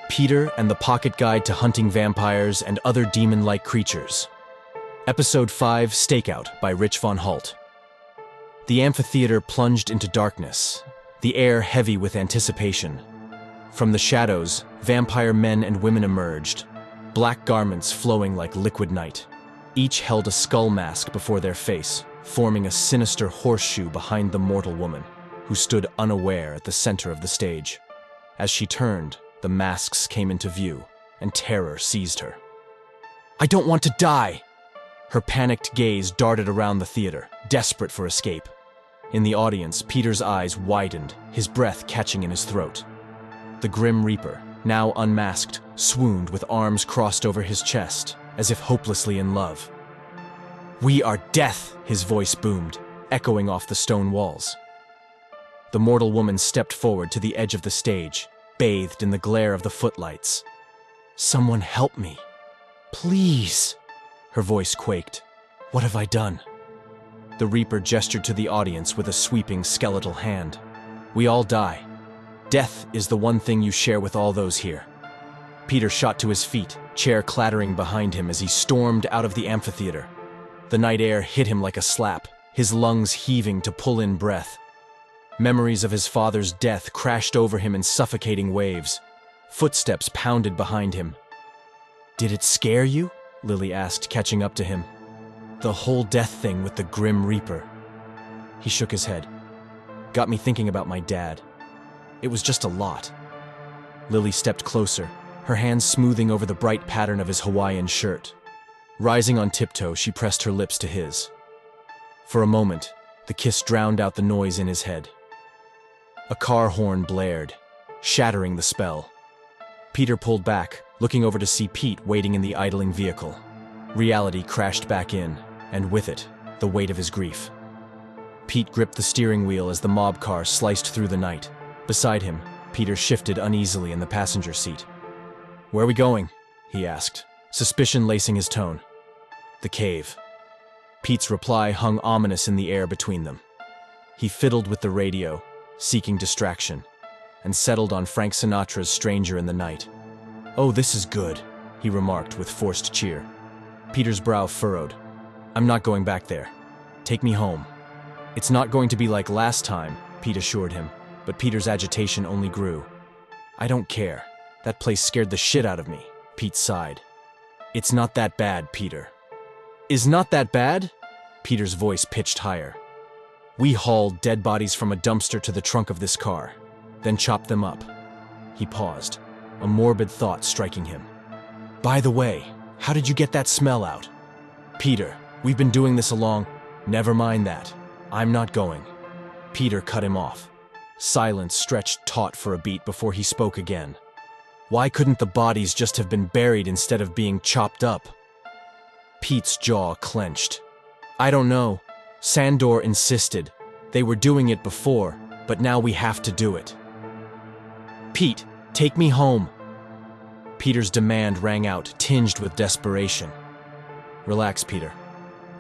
Peter and the Pocket Guide to Hunting Vampires and Other Demon-like Creatures. Episode 5, Stakeout by Rich von Halt. The amphitheater plunged into darkness, the air heavy with anticipation. From the shadows, vampire men and women emerged, black garments flowing like liquid night. Each held a skull mask before their face, forming a sinister horseshoe behind the mortal woman, who stood unaware at the center of the stage. As she turned, the masks came into view, and terror seized her. "I don't want to die!" Her panicked gaze darted around the theater, desperate for escape. In the audience, Peter's eyes widened, his breath catching in his throat. The Grim Reaper, now unmasked, swooned with arms crossed over his chest, as if hopelessly in love. "We are death!" his voice boomed, echoing off the stone walls. The mortal woman stepped forward to the edge of the stage, bathed in the glare of the footlights. "Someone help me. Please!" Her voice quaked. "What have I done?" The Reaper gestured to the audience with a sweeping skeletal hand. "We all die. Death is the one thing you share with all those here." Peter shot to his feet, chair clattering behind him as he stormed out of the amphitheater. The night air hit him like a slap, his lungs heaving to pull in breath. Memories of his father's death crashed over him in suffocating waves. Footsteps pounded behind him. "Did it scare you?" Lily asked, catching up to him. "The whole death thing with the Grim Reaper." He shook his head. "Got me thinking about my dad. It was just a lot." Lily stepped closer, her hands smoothing over the bright pattern of his Hawaiian shirt. Rising on tiptoe, she pressed her lips to his. For a moment, the kiss drowned out the noise in his head. A car horn blared, shattering the spell. Peter pulled back, looking over to see Pete waiting in the idling vehicle. Reality crashed back in, and with it, the weight of his grief. Pete gripped the steering wheel as the mob car sliced through the night. Beside him, Peter shifted uneasily in the passenger seat. "Where are we going?" he asked, suspicion lacing his tone. "The cave." Pete's reply hung ominous in the air between them. He fiddled with the radio, seeking distraction, and settled on Frank Sinatra's Stranger in the Night. "Oh, this is good," he remarked with forced cheer. Peter's brow furrowed. "I'm not going back there. Take me home." "It's not going to be like last time," Pete assured him, but Peter's agitation only grew. "I don't care. That place scared the shit out of me," Pete sighed. "It's not that bad, Peter." "Is not that bad?" Peter's voice pitched higher. "We hauled dead bodies from a dumpster to the trunk of this car, then chopped them up." He paused, a morbid thought striking him. "By the way, how did you get that smell out?" "Peter, we've been doing this along—" "Never mind that. I'm not going." Peter cut him off. Silence stretched taut for a beat before he spoke again. "Why couldn't the bodies just have been buried instead of being chopped up?" Pete's jaw clenched. "I don't know. Sandor insisted. They were doing it before, but now we have to do it." "Pete, take me home." Peter's demand rang out, tinged with desperation. "Relax, Peter.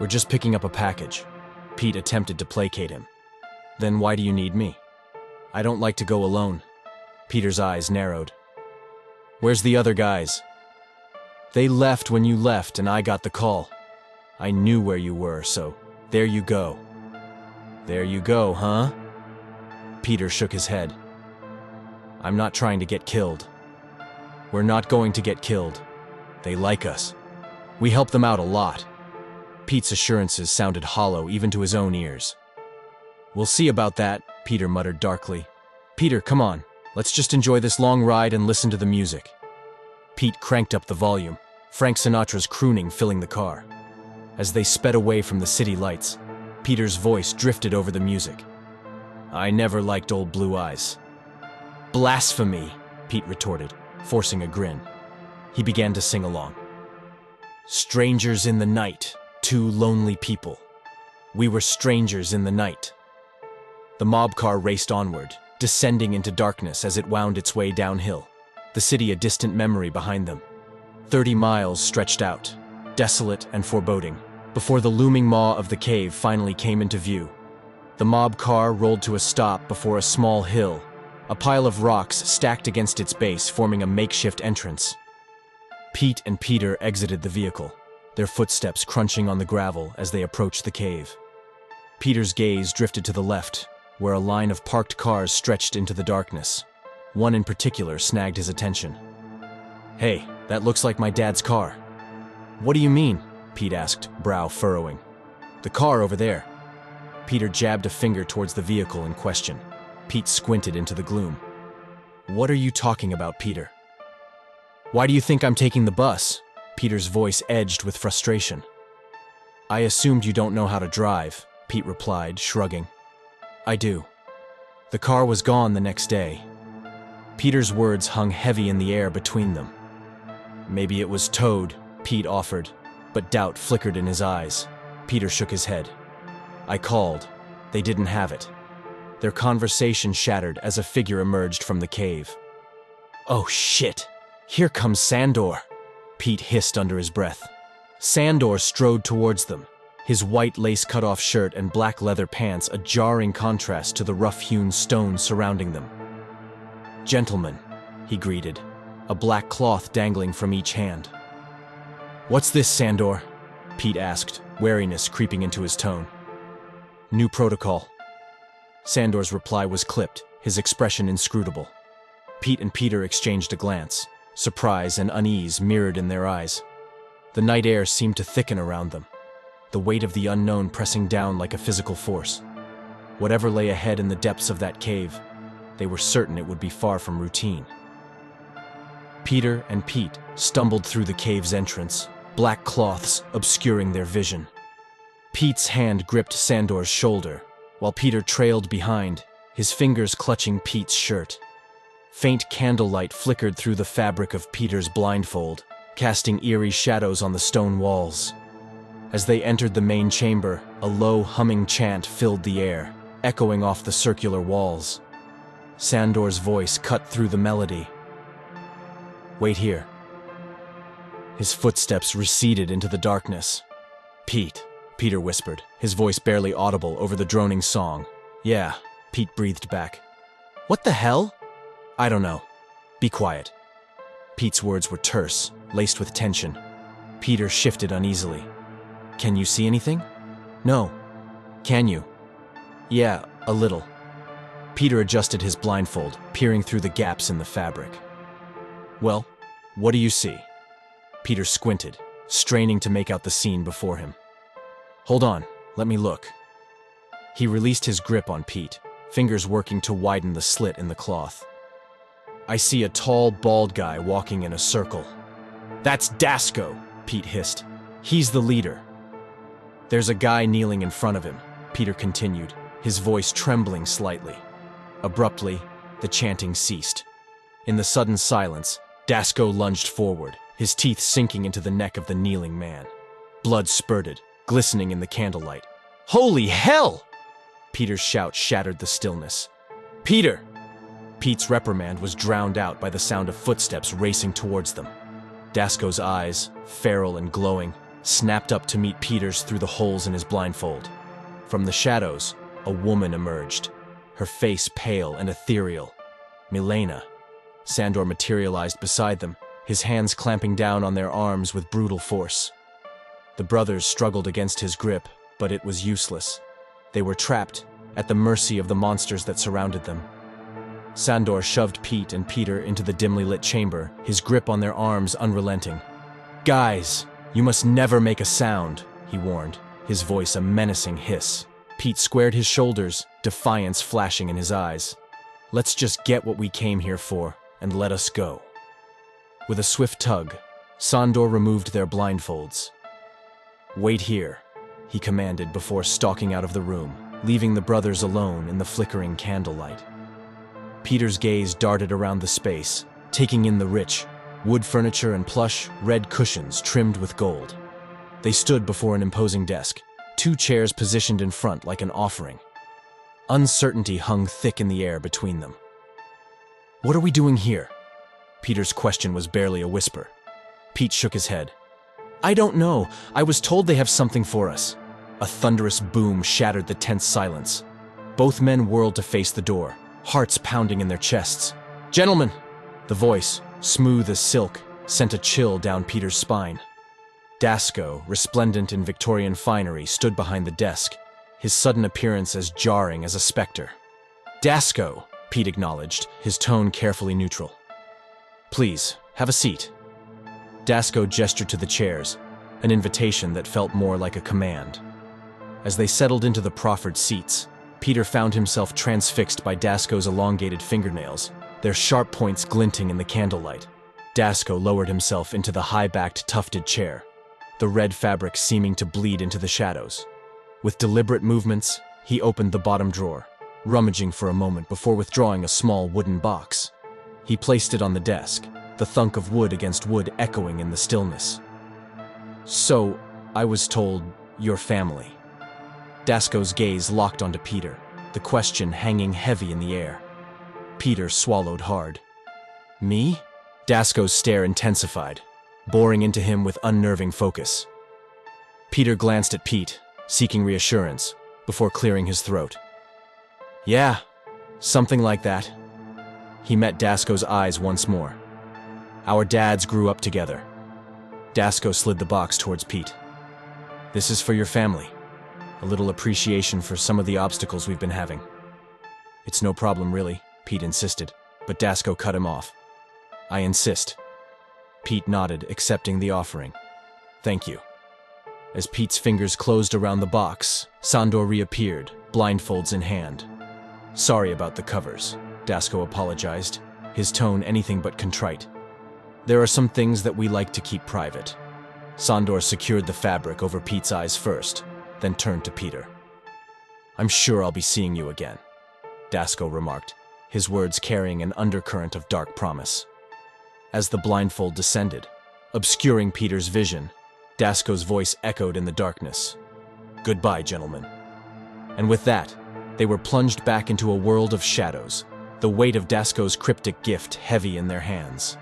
We're just picking up a package." Pete attempted to placate him. "Then why do you need me?" "I don't like to go alone." Peter's eyes narrowed. "Where's the other guys?" "They left when you left and I got the call. I knew where you were, so there you go." "There you go, huh?" Peter shook his head. "I'm not trying to get killed." "We're not going to get killed. They like us. We help them out a lot." Pete's assurances sounded hollow even to his own ears. "We'll see about that," Peter muttered darkly. "Peter, come on. Let's just enjoy this long ride and listen to the music." Pete cranked up the volume, Frank Sinatra's crooning filling the car. As they sped away from the city lights, Peter's voice drifted over the music. "I never liked Old Blue Eyes." "Blasphemy," Pete retorted, forcing a grin. He began to sing along. "Strangers in the night, two lonely people. We were strangers in the night." The mob car raced onward, descending into darkness as it wound its way downhill, the city a distant memory behind them. 30 miles stretched out, desolate and foreboding, before the looming maw of the cave finally came into view. The mob car rolled to a stop before a small hill, a pile of rocks stacked against its base forming a makeshift entrance. Pete and Peter exited the vehicle, their footsteps crunching on the gravel as they approached the cave. Peter's gaze drifted to the left, where a line of parked cars stretched into the darkness. One in particular snagged his attention. "Hey, that looks like my dad's car." "What do you mean?" Pete asked, brow furrowing. "The car over there." Peter jabbed a finger towards the vehicle in question. Pete squinted into the gloom. "What are you talking about, Peter?" "Why do you think I'm taking the bus?" Peter's voice edged with frustration. "I assumed you don't know how to drive," Pete replied, shrugging. "I do. The car was gone the next day." Peter's words hung heavy in the air between them. "Maybe it was towed," Pete offered, but doubt flickered in his eyes. Peter shook his head. "I called. They didn't have it." Their conversation shattered as a figure emerged from the cave. "Oh shit! Here comes Sandor!" Pete hissed under his breath. Sandor strode towards them, his white lace cut-off shirt and black leather pants a jarring contrast to the rough-hewn stone surrounding them. "Gentlemen," he greeted, a black cloth dangling from each hand. "What's this, Sandor?" Pete asked, wariness creeping into his tone. "New protocol." Sandor's reply was clipped, his expression inscrutable. Pete and Peter exchanged a glance, surprise and unease mirrored in their eyes. The night air seemed to thicken around them, the weight of the unknown pressing down like a physical force. Whatever lay ahead in the depths of that cave, they were certain it would be far from routine. Peter and Pete stumbled through the cave's entrance, black cloths obscuring their vision. Pete's hand gripped Sandor's shoulder, while Peter trailed behind, his fingers clutching Pete's shirt. Faint candlelight flickered through the fabric of Peter's blindfold, casting eerie shadows on the stone walls. As they entered the main chamber, a low, humming chant filled the air, echoing off the circular walls. Sandor's voice cut through the melody. "Wait here." His footsteps receded into the darkness. "Pete," Peter whispered, his voice barely audible over the droning song. "Yeah," Pete breathed back. "What the hell?" "I don't know. Be quiet." Pete's words were terse, laced with tension. Peter shifted uneasily. "Can you see anything?" "No." "Can you?" "Yeah, a little." Peter adjusted his blindfold, peering through the gaps in the fabric. "Well, what do you see?" Peter squinted, straining to make out the scene before him. "Hold on, let me look." He released his grip on Pete, fingers working to widen the slit in the cloth. "I see a tall, bald guy walking in a circle." "That's Dasko," Pete hissed. "He's the leader." "There's a guy kneeling in front of him," Peter continued, his voice trembling slightly. Abruptly, the chanting ceased. In the sudden silence, Dasko lunged forward, his teeth sinking into the neck of the kneeling man. Blood spurted, glistening in the candlelight. "Holy hell!" Peter's shout shattered the stillness. "Peter!" Pete's reprimand was drowned out by the sound of footsteps racing towards them. Dasko's eyes, feral and glowing, snapped up to meet Peter's through the holes in his blindfold. From the shadows, a woman emerged, her face pale and ethereal. Milena. Sandor materialized beside them, his hands clamping down on their arms with brutal force. The brothers struggled against his grip, but it was useless. They were trapped, at the mercy of the monsters that surrounded them. Sandor shoved Pete and Peter into the dimly lit chamber, his grip on their arms unrelenting. "Guys, you must never make a sound," he warned, his voice a menacing hiss. Pete squared his shoulders, defiance flashing in his eyes. "Let's just get what we came here for, and let us go." With a swift tug, Sandor removed their blindfolds. "Wait here," he commanded before stalking out of the room, leaving the brothers alone in the flickering candlelight. Peter's gaze darted around the space, taking in the rich, wood furniture and plush, red cushions trimmed with gold. They stood before an imposing desk, two chairs positioned in front like an offering. Uncertainty hung thick in the air between them. "What are we doing here?" Peter's question was barely a whisper. Pete shook his head. "I don't know. I was told they have something for us." A thunderous boom shattered the tense silence. Both men whirled to face the door, hearts pounding in their chests. "Gentlemen!" The voice, smooth as silk, sent a chill down Peter's spine. Dasko, resplendent in Victorian finery, stood behind the desk, his sudden appearance as jarring as a specter. "Dasko," Pete acknowledged, his tone carefully neutral. "Please, have a seat." Dasko gestured to the chairs, an invitation that felt more like a command. As they settled into the proffered seats, Peter found himself transfixed by Dasko's elongated fingernails, their sharp points glinting in the candlelight. Dasko lowered himself into the high-backed, tufted chair, the red fabric seeming to bleed into the shadows. With deliberate movements, he opened the bottom drawer, rummaging for a moment before withdrawing a small wooden box. He placed it on the desk, the thunk of wood against wood echoing in the stillness. "So, I was told, your family." Dasko's gaze locked onto Peter, the question hanging heavy in the air. Peter swallowed hard. "Me?" Dasko's stare intensified, boring into him with unnerving focus. Peter glanced at Pete, seeking reassurance, before clearing his throat. "Yeah, something like that." He met Dasko's eyes once more. "Our dads grew up together." Dasko slid the box towards Pete. "This is for your family. A little appreciation for some of the obstacles we've been having." "It's no problem, really," Pete insisted, but Dasko cut him off. "I insist." Pete nodded, accepting the offering. "Thank you." As Pete's fingers closed around the box, Sandor reappeared, blindfolds in hand. "Sorry about the covers," Dasko apologized, his tone anything but contrite. "There are some things that we like to keep private." Sandor secured the fabric over Pete's eyes first, then turned to Peter. "I'm sure I'll be seeing you again," Dasko remarked, his words carrying an undercurrent of dark promise. As the blindfold descended, obscuring Peter's vision, Dasko's voice echoed in the darkness. "Goodbye, gentlemen." And with that, they were plunged back into a world of shadows, the weight of Dasko's cryptic gift heavy in their hands.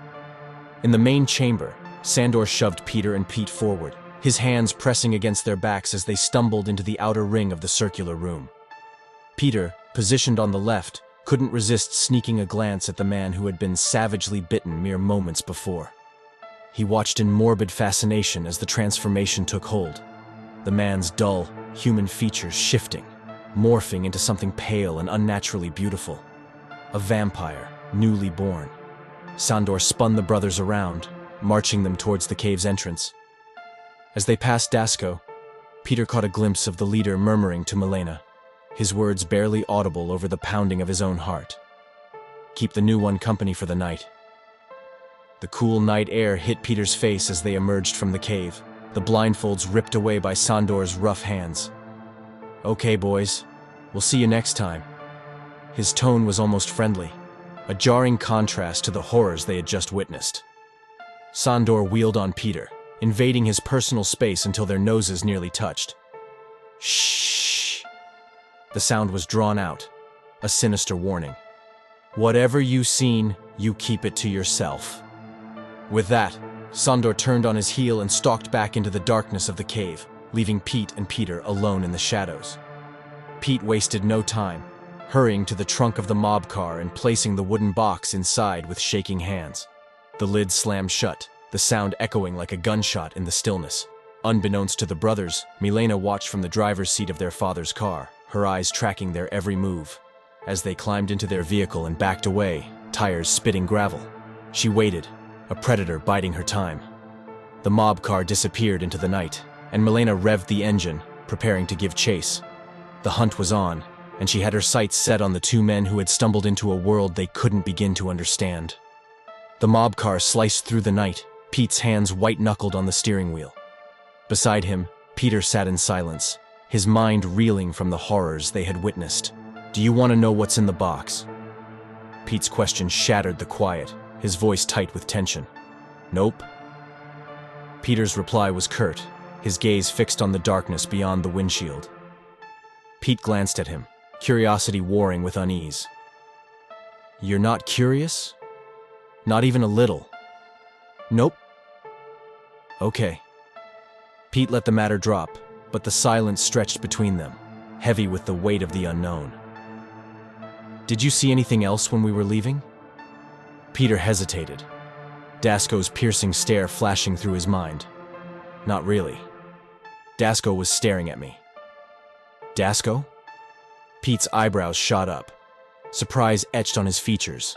In the main chamber, Sandor shoved Peter and Pete forward, his hands pressing against their backs as they stumbled into the outer ring of the circular room. Peter, positioned on the left, couldn't resist sneaking a glance at the man who had been savagely bitten mere moments before. He watched in morbid fascination as the transformation took hold, the man's dull, human features shifting, morphing into something pale and unnaturally beautiful. A vampire, newly born. Sandor spun the brothers around, marching them towards the cave's entrance. As they passed Dasko, Peter caught a glimpse of the leader murmuring to Milena, his words barely audible over the pounding of his own heart. "Keep the new one company for the night." The cool night air hit Peter's face as they emerged from the cave, the blindfolds ripped away by Sandor's rough hands. "Okay, boys, we'll see you next time." His tone was almost friendly, a jarring contrast to the horrors they had just witnessed. Sandor wheeled on Peter, invading his personal space until their noses nearly touched. "Shh!" The sound was drawn out, a sinister warning. "Whatever you've seen, you keep it to yourself." With that, Sandor turned on his heel and stalked back into the darkness of the cave, leaving Pete and Peter alone in the shadows. Pete wasted no time, hurrying to the trunk of the mob car and placing the wooden box inside with shaking hands. The lid slammed shut, the sound echoing like a gunshot in the stillness. Unbeknownst to the brothers, Milena watched from the driver's seat of their father's car, her eyes tracking their every move. As they climbed into their vehicle and backed away, tires spitting gravel, she waited, a predator biding her time. The mob car disappeared into the night, and Milena revved the engine, preparing to give chase. The hunt was on, and she had her sights set on the two men who had stumbled into a world they couldn't begin to understand. The mob car sliced through the night, Pete's hands white-knuckled on the steering wheel. Beside him, Peter sat in silence, his mind reeling from the horrors they had witnessed. "Do you want to know what's in the box?" Pete's question shattered the quiet, his voice tight with tension. "Nope." Peter's reply was curt, his gaze fixed on the darkness beyond the windshield. Pete glanced at him, curiosity warring with unease. "You're not curious? Not even a little?" "Nope." "Okay." Pete let the matter drop, but the silence stretched between them, heavy with the weight of the unknown. Did you see anything else when we were leaving? Peter hesitated, Dasko's piercing stare flashing through his mind. Not really. Dasko was staring at me. Dasko? Pete's eyebrows shot up, surprise etched on his features.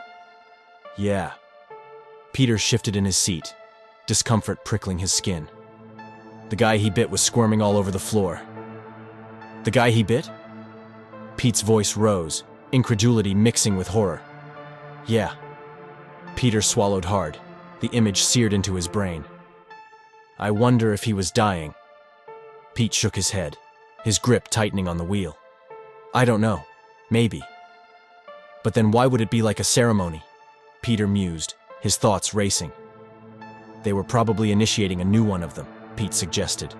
Yeah. Peter shifted in his seat, discomfort prickling his skin. The guy he bit was squirming all over the floor. The guy he bit? Pete's voice rose, incredulity mixing with horror. Yeah. Peter swallowed hard, the image seared into his brain. I wonder if he was dying. Pete shook his head, his grip tightening on the wheel. I don't know. Maybe. But then why would it be like a ceremony? Peter mused, his thoughts racing. They were probably initiating a new one of them, Pete suggested,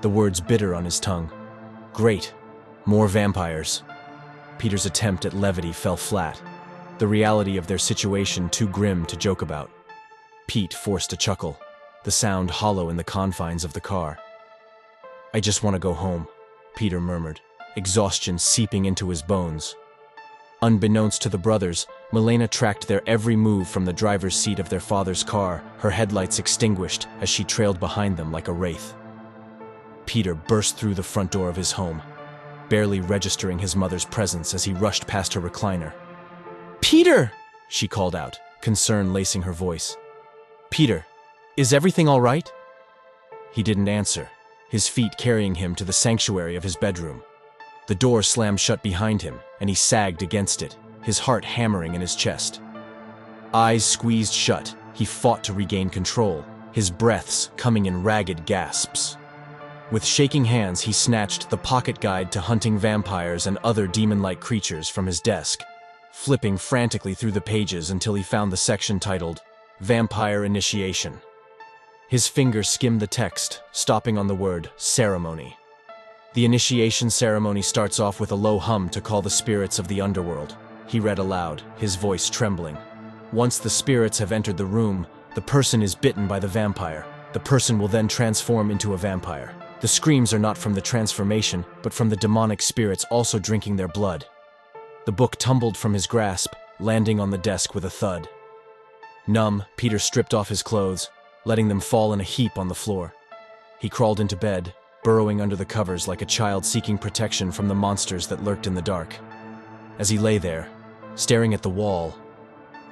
the words bitter on his tongue. Great. More vampires. Peter's attempt at levity fell flat, the reality of their situation too grim to joke about. Pete forced a chuckle, the sound hollow in the confines of the car. I just want to go home, Peter murmured, exhaustion seeping into his bones. Unbeknownst to the brothers, Milena tracked their every move from the driver's seat of their father's car, her headlights extinguished as she trailed behind them like a wraith. Peter burst through the front door of his home, barely registering his mother's presence as he rushed past her recliner. Peter! She called out, concern lacing her voice. Peter, is everything all right? He didn't answer, his feet carrying him to the sanctuary of his bedroom. The door slammed shut behind him, and he sagged against it, his heart hammering in his chest. Eyes squeezed shut, he fought to regain control, his breaths coming in ragged gasps. With shaking hands, he snatched the pocket guide to hunting vampires and other demon-like creatures from his desk, flipping frantically through the pages until he found the section titled Vampire Initiation. His fingers skimmed the text, stopping on the word ceremony. The initiation ceremony starts off with a low hum to call the spirits of the underworld, he read aloud, his voice trembling. Once the spirits have entered the room, the person is bitten by the vampire. The person will then transform into a vampire. The screams are not from the transformation, but from the demonic spirits also drinking their blood. The book tumbled from his grasp, landing on the desk with a thud. Numb, Peter stripped off his clothes, letting them fall in a heap on the floor. He crawled into bed, burrowing under the covers like a child seeking protection from the monsters that lurked in the dark. As he lay there, staring at the wall,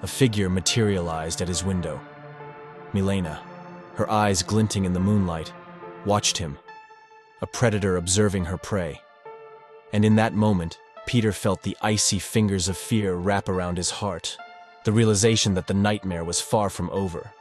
a figure materialized at his window. Milena, her eyes glinting in the moonlight, watched him, a predator observing her prey. And in that moment, Peter felt the icy fingers of fear wrap around his heart, the realization that the nightmare was far from over.